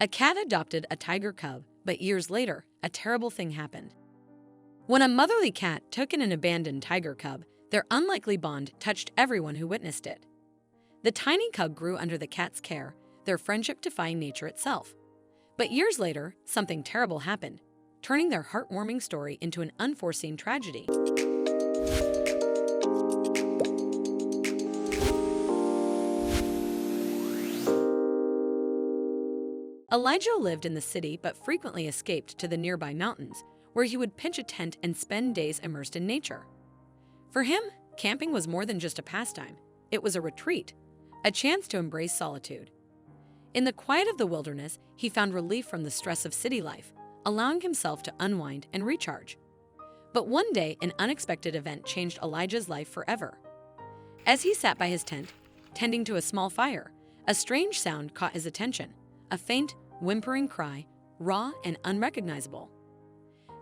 A cat adopted a tiger cub, but years later, a terrible thing happened. When a motherly cat took in an abandoned tiger cub, their unlikely bond touched everyone who witnessed it. The tiny cub grew under the cat's care, their friendship defying nature itself. But years later, something terrible happened, turning their heartwarming story into an unforeseen tragedy. Elijah lived in the city but frequently escaped to the nearby mountains, where he would pitch a tent and spend days immersed in nature. For him, camping was more than just a pastime. It was a retreat, a chance to embrace solitude. In the quiet of the wilderness, he found relief from the stress of city life, allowing himself to unwind and recharge. But one day, an unexpected event changed Elijah's life forever. As he sat by his tent, tending to a small fire, a strange sound caught his attention, a faint, whimpering cry, raw and unrecognizable.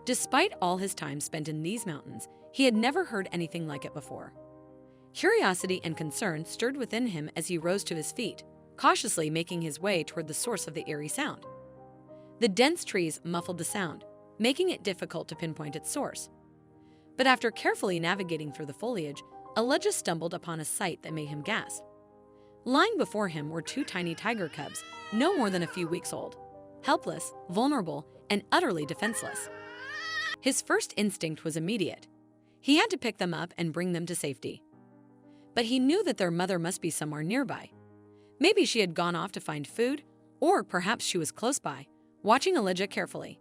Despite all his time spent in these mountains, he had never heard anything like it before. Curiosity and concern stirred within him as he rose to his feet, cautiously making his way toward the source of the eerie sound. The dense trees muffled the sound, making it difficult to pinpoint its source. But after carefully navigating through the foliage, Elijah stumbled upon a sight that made him gasp. Lying before him were two tiny tiger cubs, no more than a few weeks old, helpless, vulnerable, and utterly defenseless. His first instinct was immediate. He had to pick them up and bring them to safety. But he knew that their mother must be somewhere nearby. Maybe she had gone off to find food, or perhaps she was close by, watching Elijah carefully.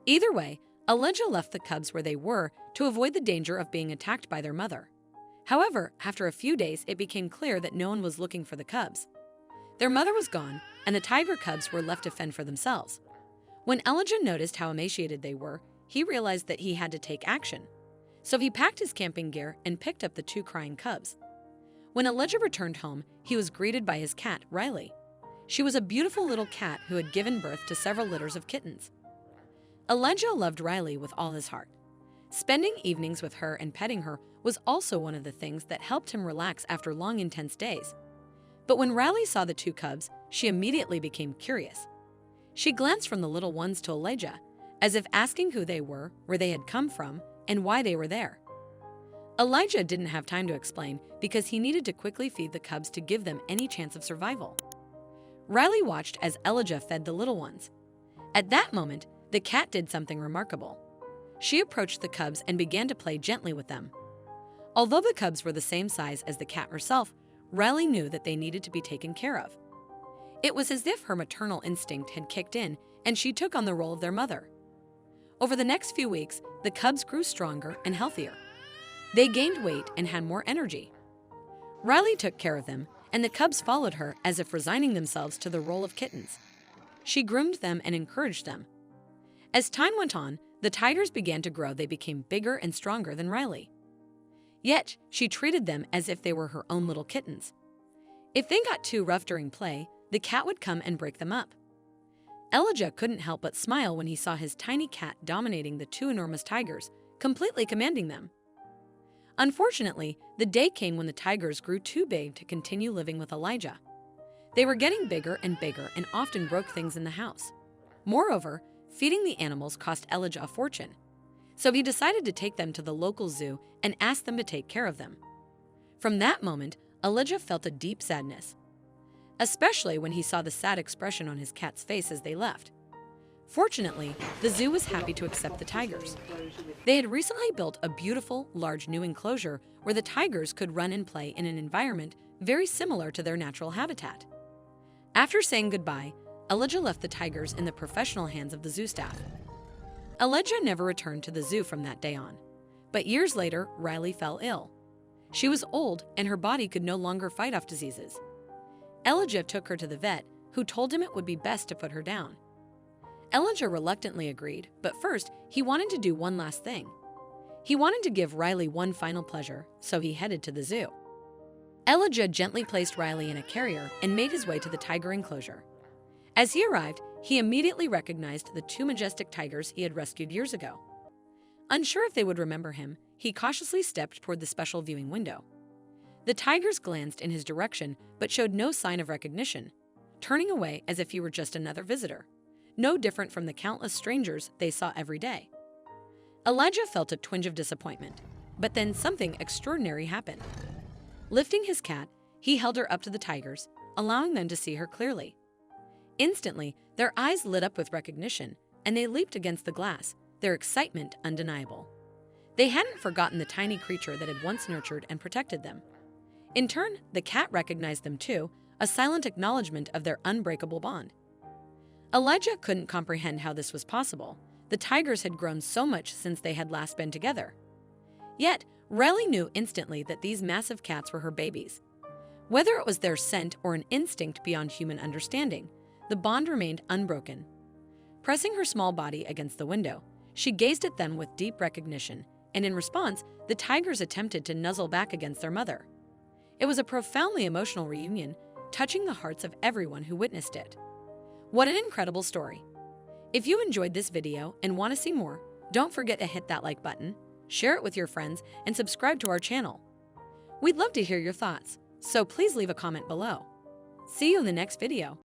Either way, Elijah left the cubs where they were to avoid the danger of being attacked by their mother. However, after a few days, it became clear that no one was looking for the cubs. Their mother was gone, and the tiger cubs were left to fend for themselves. When Elijah noticed how emaciated they were, he realized that he had to take action. So he packed his camping gear and picked up the two crying cubs. When Elijah returned home, he was greeted by his cat, Riley. She was a beautiful little cat who had given birth to several litters of kittens. Elijah loved Riley with all his heart. Spending evenings with her and petting her was also one of the things that helped him relax after long, intense days. But when Riley saw the two cubs, she immediately became curious. She glanced from the little ones to Elijah, as if asking who they were, where they had come from, and why they were there. Elijah didn't have time to explain because he needed to quickly feed the cubs to give them any chance of survival. Riley watched as Elijah fed the little ones. At that moment, the cat did something remarkable. She approached the cubs and began to play gently with them. Although the cubs were the same size as the cat herself, Riley knew that they needed to be taken care of. It was as if her maternal instinct had kicked in and she took on the role of their mother. Over the next few weeks, the cubs grew stronger and healthier. They gained weight and had more energy. Riley took care of them, and the cubs followed her as if resigning themselves to the role of kittens. She groomed them and encouraged them. As time went on, the tigers began to grow. They became bigger and stronger than Riley. Yet, she treated them as if they were her own little kittens. If they got too rough during play, the cat would come and break them up. Elijah couldn't help but smile when he saw his tiny cat dominating the two enormous tigers, completely commanding them. Unfortunately, the day came when the tigers grew too big to continue living with Elijah. They were getting bigger and often broke things in the house. Moreover, feeding the animals cost Elijah a fortune. So he decided to take them to the local zoo and ask them to take care of them. From that moment, Elijah felt a deep sadness, especially when he saw the sad expression on his cat's face as they left. Fortunately, the zoo was happy to accept the tigers. They had recently built a beautiful, large new enclosure where the tigers could run and play in an environment very similar to their natural habitat. After saying goodbye, Elijah left the tigers in the professional hands of the zoo staff. Elijah never returned to the zoo from that day on. But years later, Riley fell ill. She was old and her body could no longer fight off diseases. Elijah took her to the vet, who told him it would be best to put her down. Elijah reluctantly agreed, but first, he wanted to do one last thing. He wanted to give Riley one final pleasure, so he headed to the zoo. Elijah gently placed Riley in a carrier and made his way to the tiger enclosure. As he arrived, he immediately recognized the two majestic tigers he had rescued years ago. Unsure if they would remember him, he cautiously stepped toward the special viewing window. The tigers glanced in his direction but showed no sign of recognition. turning away as if he were just another visitor, no different from the countless strangers they saw every day. Elijah felt a twinge of disappointment, but then something extraordinary happened. Lifting his cat, he held her up to the tigers, allowing them to see her clearly. Instantly, their eyes lit up with recognition, and they leaped against the glass, their excitement undeniable. They hadn't forgotten the tiny creature that had once nurtured and protected them. In turn, the cat recognized them too, a silent acknowledgement of their unbreakable bond. Elijah couldn't comprehend how this was possible. The tigers had grown so much since they had last been together. Yet, Riley knew instantly that these massive cats were her babies. Whether it was their scent or an instinct beyond human understanding, the bond remained unbroken. Pressing her small body against the window, she gazed at them with deep recognition, and in response, the tigers attempted to nuzzle back against their mother. It was a profoundly emotional reunion, touching the hearts of everyone who witnessed it. What an incredible story! If you enjoyed this video and want to see more, don't forget to hit that like button, share it with your friends, and subscribe to our channel. We'd love to hear your thoughts, so please leave a comment below. See you in the next video.